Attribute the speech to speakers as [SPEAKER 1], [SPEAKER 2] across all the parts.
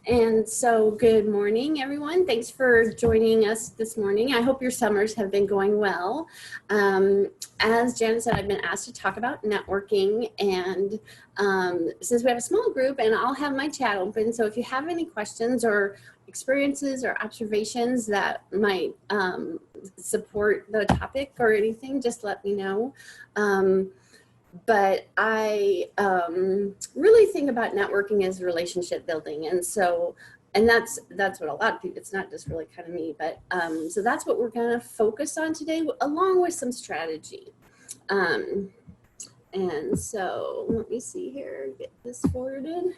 [SPEAKER 1] And so good morning, everyone. Thanks for joining us this morning. I hope your summers have been going well. As Janet said, I've been asked to talk about networking, and since we have a small group, and I'll have my chat open, so if you have any questions or experiences or observations that might support the topic or anything, just let me know. But I really think about networking as relationship building, and that's what a lot of people. It's not just really kind of me, but so that's what we're going to focus on today, along with some strategy. And so let me see here, get this forwarded.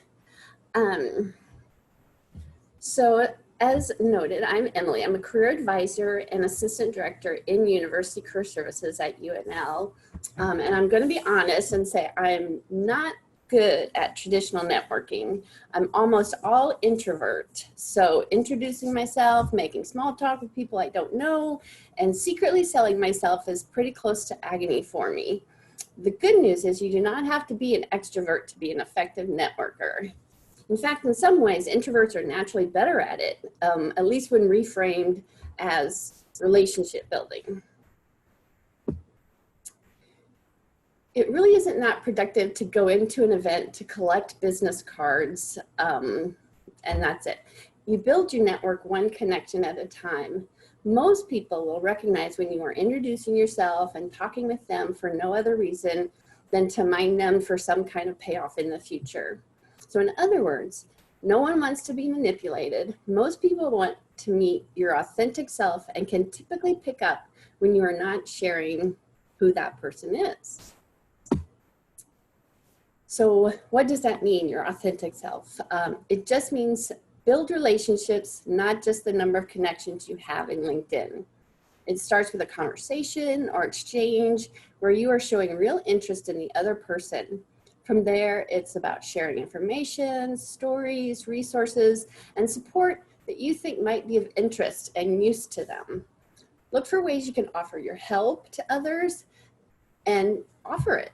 [SPEAKER 1] So as noted, I'm Emily. I'm a career advisor and assistant director in University Career Services at UNL. And I'm going to be honest and say I'm not good at traditional networking. I'm almost all introvert. So introducing myself, making small talk with people I don't know, and secretly selling myself is pretty close to agony for me. The good news is you do not have to be an extrovert to be an effective networker. In fact, in some ways, introverts are naturally better at it, at least when reframed as relationship building. It really isn't not productive to go into an event to collect business cards, and that's it. You build your network one connection at a time. Most people will recognize when you are introducing yourself and talking with them for no other reason than to mine them for some kind of payoff in the future. So in other words, no one wants to be manipulated. Most people want to meet your authentic self and can typically pick up when you are not sharing who that person is. So what does that mean, your authentic self? It just means build relationships, not just the number of connections you have in LinkedIn. It starts with a conversation or exchange where you are showing real interest in the other person. From there, it's about sharing information, stories, resources, and support that you think might be of interest and use to them. Look for ways you can offer your help to others and offer it.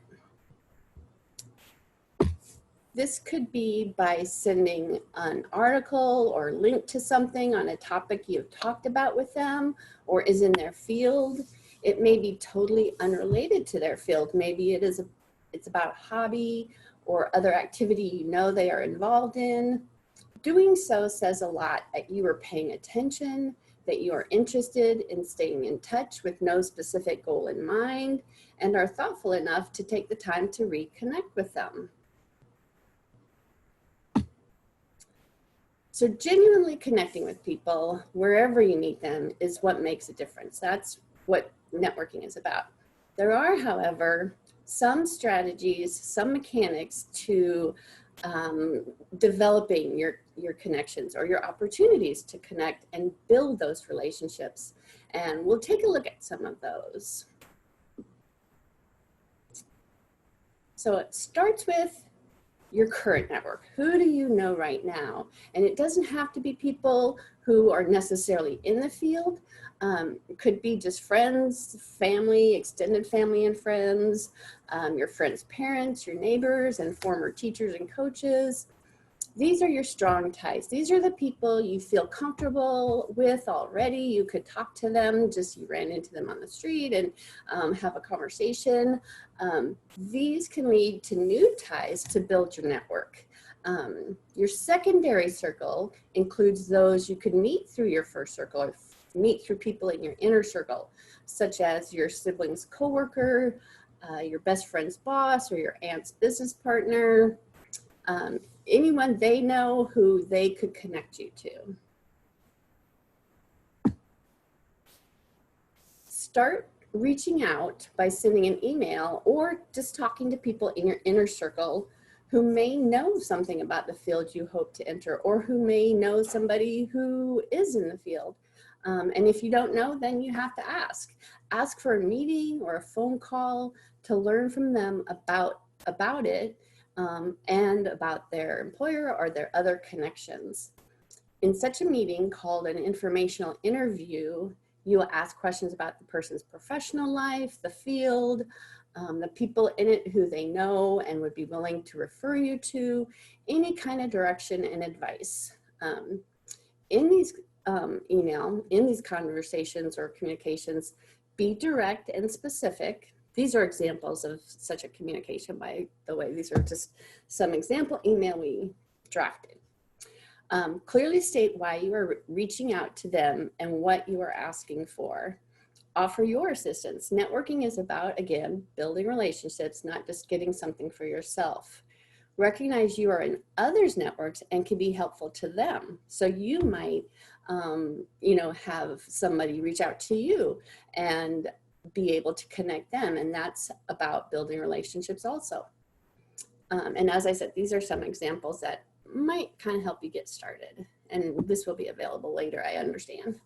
[SPEAKER 1] This could be by sending an article or link to something on a topic you've talked about with them or is in their field. It may be totally unrelated to their field. Maybe it's about a hobby or other activity you know they are involved in. Doing so says a lot that you are paying attention, that you are interested in staying in touch with no specific goal in mind, and are thoughtful enough to take the time to reconnect with them. So genuinely connecting with people wherever you meet them is what makes a difference. That's what networking is about. There are, however, some strategies, some mechanics to developing your connections or your opportunities to connect and build those relationships. And we'll take a look at some of those. So it starts with your current network. Who do you know right now? And it doesn't have to be people who are necessarily in the field. It could be just friends, family, extended family and friends, your friends' parents, your neighbors, and former teachers and coaches. These are your strong ties. These are the people you feel comfortable with already. You could talk to them, just you ran into them on the street and have a conversation. These can lead to new ties to build your network. Your secondary circle includes those you could meet through your first circle or meet through people in your inner circle, such as your sibling's coworker, your best friend's boss, or your aunt's business partner, anyone they know who they could connect you to. Start reaching out by sending an email or just talking to people in your inner circle who may know something about the field you hope to enter or who may know somebody who is in the field. And if you don't know, then you have to ask. Ask for a meeting or a phone call to learn from them about it and about their employer or their other connections. In such a meeting called an informational interview, you will ask questions about the person's professional life, the field, the people in it who they know and would be willing to refer you to, any kind of direction and advice. In these in these conversations or communications, be direct and specific. These are examples of such a communication, by the way. These are just some example email we drafted. Clearly state why you are reaching out to them and what you are asking for. Offer your assistance. Networking is about, again, building relationships, not just getting something for yourself. Recognize you are in others' networks and can be helpful to them. So you might, you know, have somebody reach out to you and be able to connect them. And that's about building relationships also. And as I said, these are some examples that might kind of help you get started. And this will be available later, I understand.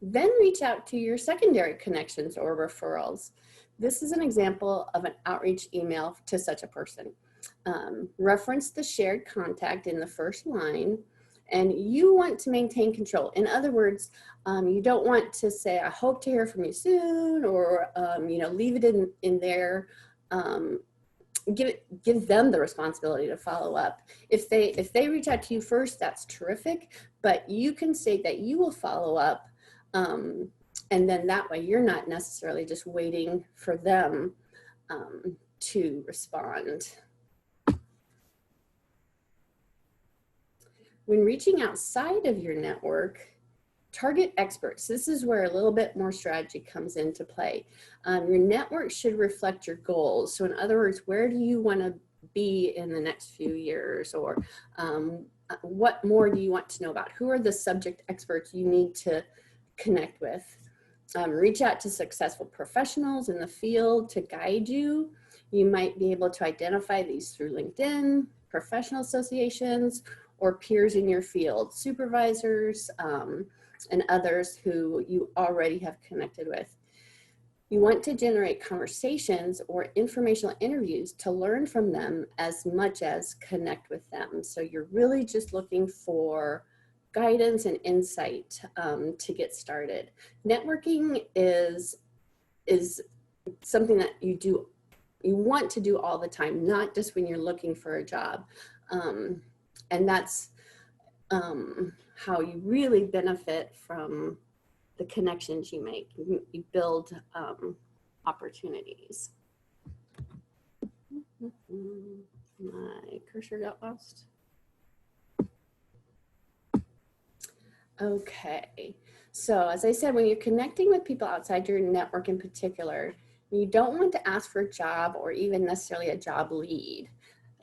[SPEAKER 1] Then reach out to your secondary connections or referrals. This is an example of an outreach email to such a person. Reference the shared contact in the first line, and you want to maintain control. In other words, you don't want to say, I hope to hear from you soon, or you know, leave it in their, give them the responsibility to follow up. If they reach out to you first, that's terrific, but you can state that you will follow up, and then that way you're not necessarily just waiting for them to respond. When reaching outside of your network, target experts. This is where a little bit more strategy comes into play. Your network should reflect your goals. So in other words, where do you want to be in the next few years? Or what more do you want to know about? Who are the subject experts you need to connect with? Reach out to successful professionals in the field to guide you. You might be able to identify these through LinkedIn, professional associations, or peers in your field, supervisors, and others who you already have connected with. You want to generate conversations or informational interviews to learn from them as much as connect with them. So you're really just looking for guidance and insight to get started. Networking is something that you want to do all the time, not just when you're looking for a job. And that's how you really benefit from the connections you make. You build opportunities. My cursor got lost. Okay, so as I said, when you're connecting with people outside your network in particular, you don't want to ask for a job or even necessarily a job lead.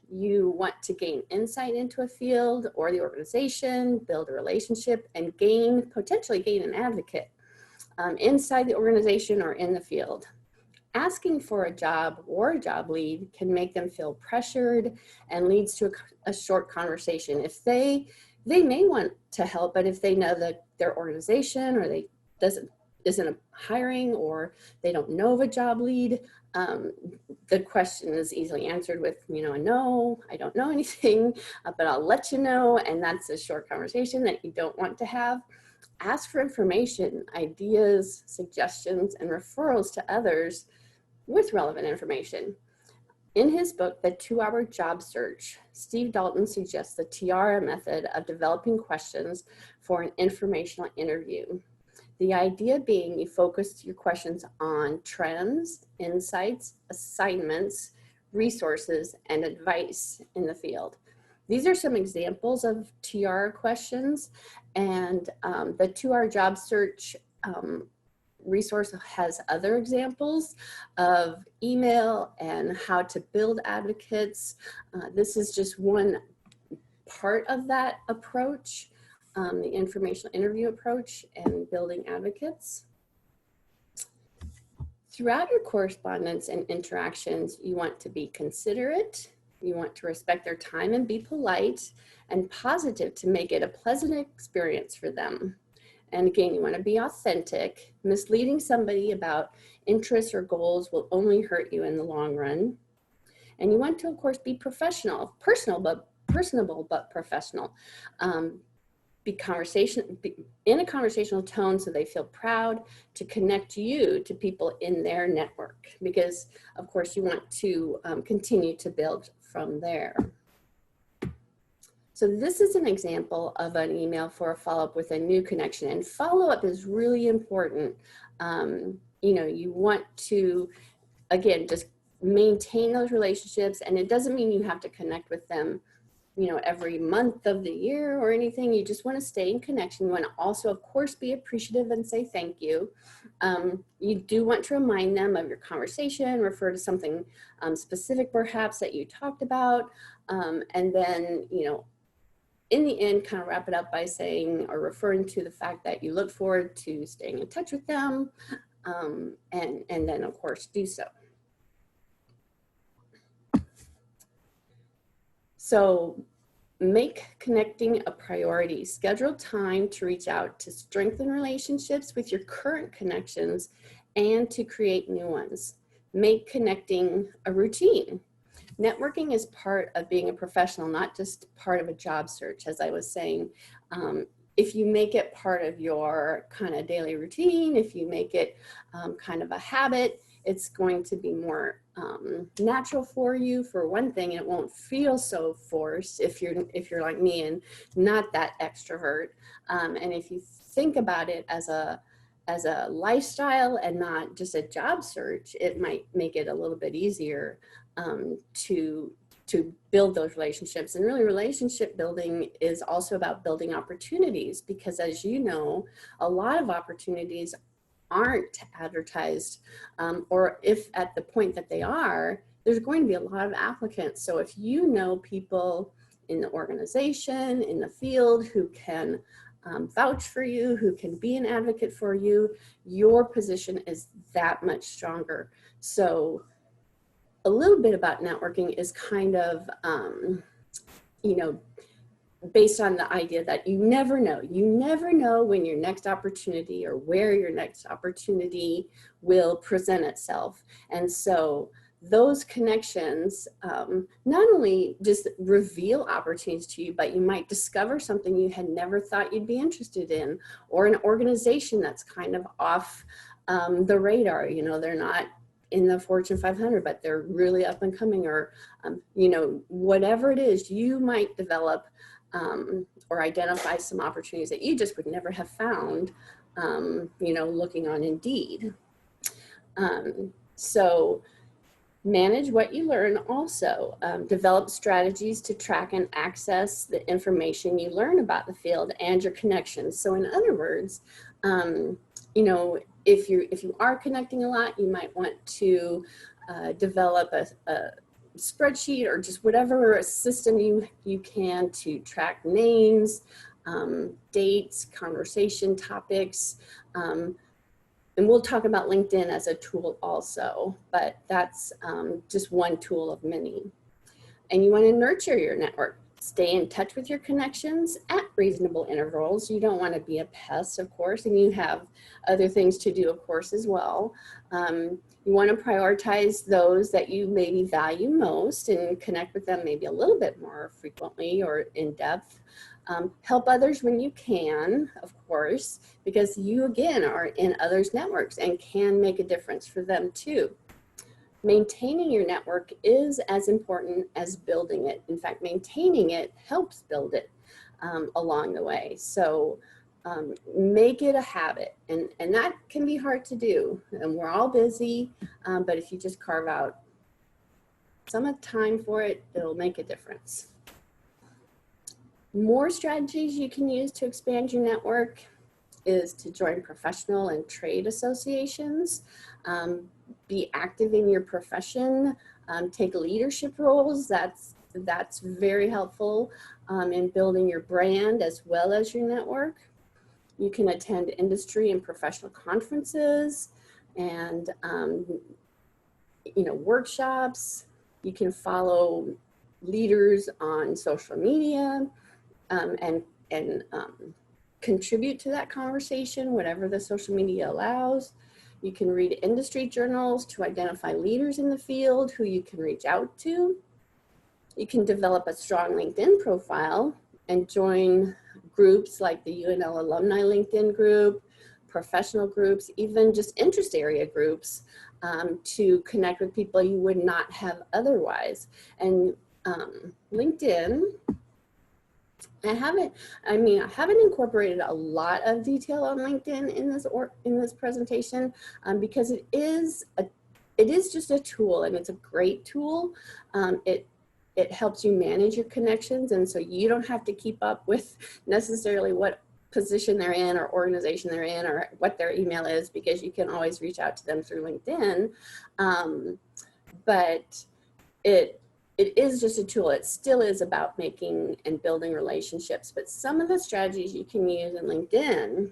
[SPEAKER 1] You want to gain insight into a field or the organization, build a relationship, and potentially gain an advocate inside the organization or in the field. Asking for a job or a job lead can make them feel pressured and leads to a short conversation. If they may want to help, but if they know that their organization or isn't hiring, or they don't know of a job lead, the question is easily answered with, you know, no, I don't know anything, but I'll let you know. And that's a short conversation that you don't want to have. Ask for information, ideas, suggestions, and referrals to others with relevant information. In his book, The 2-Hour Job Search, Steve Dalton suggests the Tiara method of developing questions for an informational interview. The idea being you focus your questions on trends, insights, assignments, resources, and advice in the field. These are some examples of Tiara questions, and the 2-Hour Job Search resource has other examples of email and how to build advocates. This is just one part of that approach, the informational interview approach and building advocates. Throughout your correspondence and interactions, you want to be considerate, you want to respect their time and be polite and positive to make it a pleasant experience for them. And again, you want to be authentic. Misleading somebody about interests or goals will only hurt you in the long run. And you want to, of course, be professional, personable but professional. Be in a conversational tone so they feel proud to connect you to people in their network, because of course you want to continue to build from there. So this is an example of an email for a follow-up with a new connection, and follow-up is really important. You know, you want to, again, just maintain those relationships, and it doesn't mean you have to connect with them, you know, every month of the year or anything. You just want to stay in connection. You want to also, of course, be appreciative and say thank you. You do want to remind them of your conversation, refer to something specific perhaps that you talked about, and then, you know, in the end, kind of wrap it up by saying or referring to the fact that you look forward to staying in touch with them, and then, of course, do so. So make connecting a priority. Schedule time to reach out to strengthen relationships with your current connections and to create new ones. Make connecting a routine. Networking is part of being a professional, not just part of a job search, as I was saying. If you make it part of your kind of daily routine, if you make it kind of a habit, it's going to be more natural for you, for one thing, and it won't feel so forced if you're like me and not that extrovert. And if you think about it as a lifestyle and not just a job search, it might make it a little bit easier to build those relationships. And really, relationship building is also about building opportunities, because as you know, a lot of opportunities aren't advertised, or if at the point that they are, there's going to be a lot of applicants. So if you know people in the organization, in the field, who can vouch for you, who can be an advocate for you, your position is that much stronger. So a little bit about networking is kind of, you know, based on the idea that you never know when your next opportunity or where your next opportunity will present itself. And so those connections not only just reveal opportunities to you, but you might discover something you had never thought you'd be interested in, or an organization that's kind of off the radar. You know, they're not in the Fortune 500, but they're really up and coming, or, you know, whatever it is, you might develop or identify some opportunities that you just would never have found, you know, looking on Indeed. So manage what you learn also. Develop strategies to track and access the information you learn about the field and your connections. So in other words, you know, if you are connecting a lot, you might want to develop a spreadsheet or just whatever system you can to track names, dates, conversation topics. And we'll talk about LinkedIn as a tool also, but that's just one tool of many. And you want to nurture your network. Stay in touch with your connections at reasonable intervals. You don't want to be a pest, of course, and you have other things to do, of course, as well. You want to prioritize those that you maybe value most and connect with them maybe a little bit more frequently or in depth. Help others when you can, of course, because you, again, are in others' networks and can make a difference for them too. Maintaining your network is as important as building it. In fact, maintaining it helps build it along the way. So make it a habit, and that can be hard to do. And we're all busy, but if you just carve out some time for it, it'll make a difference. More strategies you can use to expand your network is to join professional and trade associations. Be active in your profession, take leadership roles. That's very helpful in building your brand as well as your network. You can attend industry and professional conferences and you know, workshops. You can follow leaders on social media and contribute to that conversation, whatever the social media allows. You can read industry journals to identify leaders in the field who you can reach out to. You can develop a strong LinkedIn profile and join groups like the UNL Alumni LinkedIn group, professional groups, even just interest area groups to connect with people you would not have otherwise. And LinkedIn I haven't incorporated a lot of detail on LinkedIn in this presentation, because it is just a tool, and it's a great tool. It helps you manage your connections, and so you don't have to keep up with necessarily what position they're in or organization they're in or what their email is, because you can always reach out to them through LinkedIn. But it is just a tool. It still is about making and building relationships, but some of the strategies you can use in LinkedIn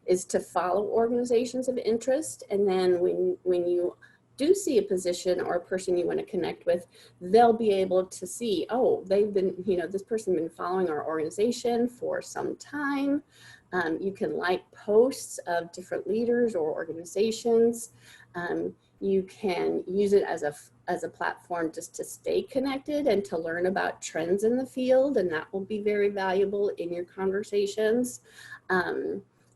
[SPEAKER 1] is to follow organizations of interest, and then when you do see a position or a person you want to connect with, they'll be able to see, oh, they've been, this person been following our organization for some time. You can like posts of different leaders or organizations. You can use it as a platform just to stay connected and to learn about trends in the field, and that will be very valuable in your conversations.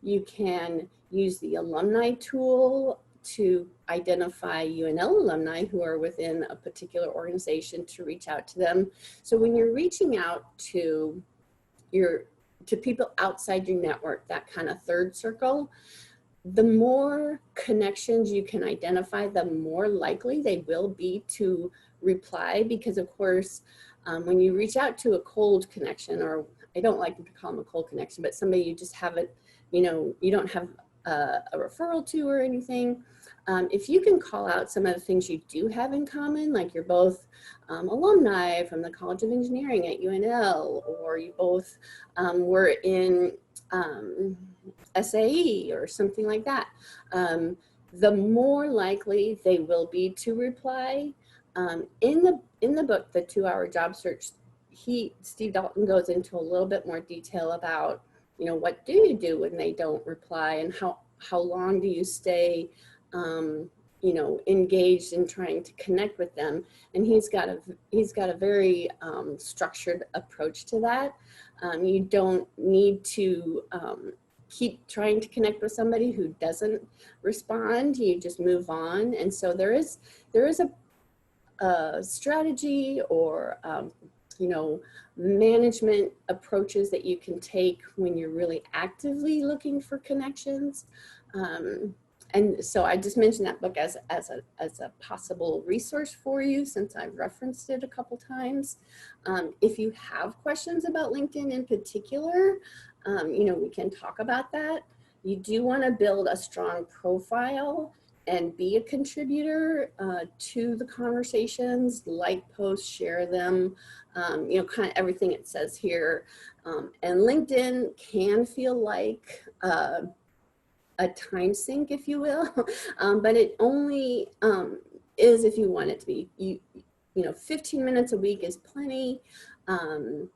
[SPEAKER 1] You can use the alumni tool to identify UNL alumni who are within a particular organization to reach out to them. So when you're reaching out to people outside your network, that kind of third circle, the more connections you can identify, the more likely they will be to reply, because of course, when you reach out to a cold connection, or I don't like to call them a cold connection, but somebody you just haven't, you don't have a referral to or anything, if you can call out some of the things you do have in common, like you're both alumni from the College of Engineering at UNL, or you both were in SAE or something like that, the more likely they will be to reply. In the book, The 2-Hour Job Search, Steve Dalton goes into a little bit more detail about, what do you do when they don't reply, and how long do you stay, engaged in trying to connect with them. And he's got a very structured approach to that. You don't need to keep trying to connect with somebody who doesn't respond. You just move on. And so there is a strategy or management approaches that you can take when you're really actively looking for connections. And so I just mentioned that book as a possible resource for you, since I've referenced it a couple times. If you have questions about LinkedIn in particular, we can talk about that. You do want to build a strong profile and be a contributor to the conversations, like posts, share them, kind of everything it says here. And LinkedIn can feel like a time sink, if you will, but it only is if you want it to be. 15 minutes a week is plenty, to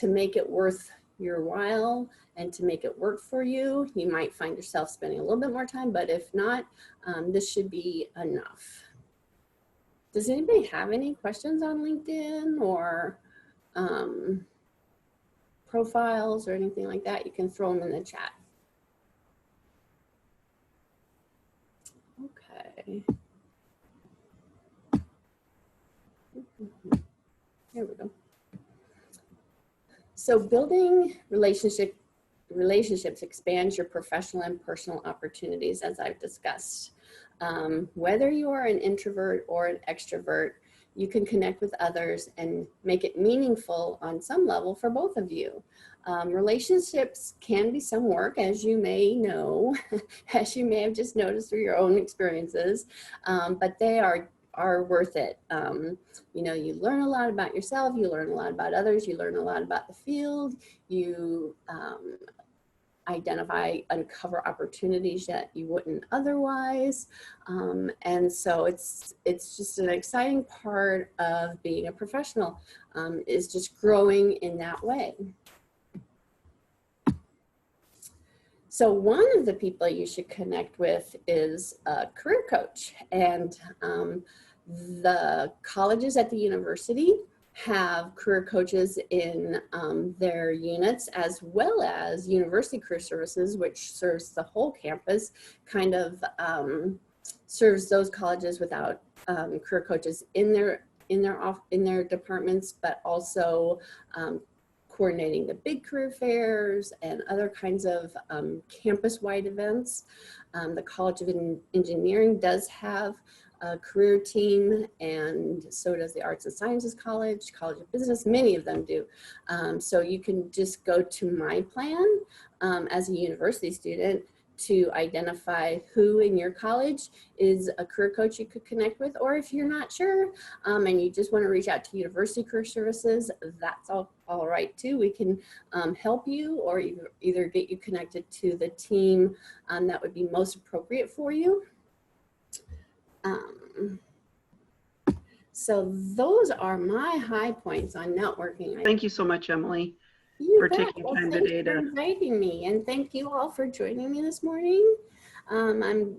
[SPEAKER 1] make it worth your while and to make it work for you. You might find yourself spending a little bit more time, but if not, this should be enough. Does anybody have any questions on LinkedIn or profiles or anything like that? You can throw them in the chat. Okay. Here we go. So building relationships expands your professional and personal opportunities, as I've discussed. Whether you are an introvert or an extrovert, you can connect with others and make it meaningful on some level for both of you. Relationships can be some work, as you may know, as you may have just noticed through your own experiences, but they are worth it. You learn a lot about yourself, you learn a lot about others, you learn a lot about the field, you uncover opportunities that you wouldn't otherwise. And so it's just an exciting part of being a professional, is just growing in that way. So one of the people you should connect with is a career coach, and the colleges at the university have career coaches in their units, as well as University Career Services, which serves the whole campus, kind of serves those colleges without career coaches in in their departments, but also coordinating the big career fairs and other kinds of campus-wide events. The College of Engineering does have a career team, and so does the Arts and Sciences College, College of Business, many of them do. So you can just go to My Plan as a university student to identify who in your college is a career coach you could connect with, or if you're not sure and you just want to reach out to University Career Services, that's all right too. We can help you, or either get you connected to the team that would be most appropriate for you. So those are my high points on networking.
[SPEAKER 2] Thank you so much, Emily, for taking time today to
[SPEAKER 1] inviting me, and thank you all for joining me this morning. I'm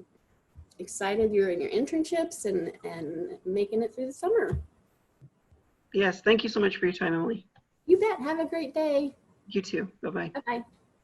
[SPEAKER 1] excited you're in your internships and making it through the summer.
[SPEAKER 2] Yes, thank you so much for your time, Emily.
[SPEAKER 1] You bet. Have a great day.
[SPEAKER 2] You too. Bye-bye.
[SPEAKER 1] Bye-bye.